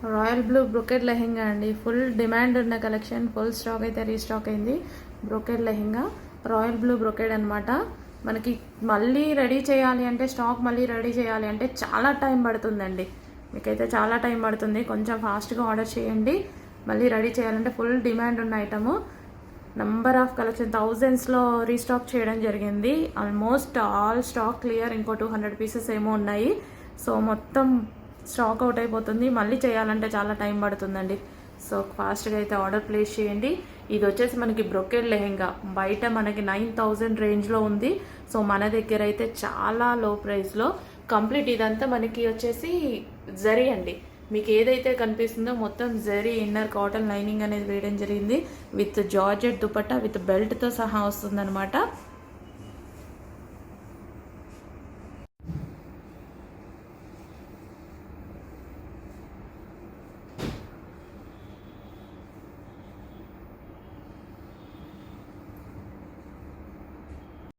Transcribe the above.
Royal blue brocade lehenga అండి. Full demand ఉన్న collection, full stock అయితే రీస్టాక్ అయింది. Brocade lehenga royal blue brocade అనమాట. మనకి మళ్ళీ రెడీ చేయాలి అంటే, స్టాక్ మళ్ళీ రెడీ చేయాలి అంటే చాలా టైం పడుతుందండి. మీకైతే చాలా టైం పడుతుంది. కొంచెం ఫాస్ట్గా ఆర్డర్ చేయండి. మళ్ళీ రెడీ చేయాలంటే ఫుల్ డిమాండ్ ఉన్న ఐటము. నంబర్ ఆఫ్ కలెక్షన్ థౌజండ్స్లో రీస్టాక్ చేయడం జరిగింది. Almost all stock clear. ఇంకో 200 పీసెస్ ఏమో ఉన్నాయి. సో మొత్తం స్టాక్ అవుట్ అయిపోతుంది. మళ్ళీ చేయాలంటే చాలా టైం పడుతుందండి. సో ఫాస్ట్గా అయితే ఆర్డర్ ప్లేస్ చేయండి. ఇది వచ్చేసి మనకి బ్రొకెట్ లెహెంగా బయట మనకి 9000 రేంజ్లో ఉంది. సో మన దగ్గర అయితే చాలా లో ప్రైస్లో కంప్లీట్. ఇదంతా మనకి వచ్చేసి జరీ అండి. మీకు ఏదైతే కనిపిస్తుందో మొత్తం జరీ, ఇన్నర్ కాటన్ లైనింగ్ అనేది వేయడం జరిగింది. విత్ జార్జెట్ దుపట్టా విత్ బెల్ట్తో సహా వస్తుందన్నమాట.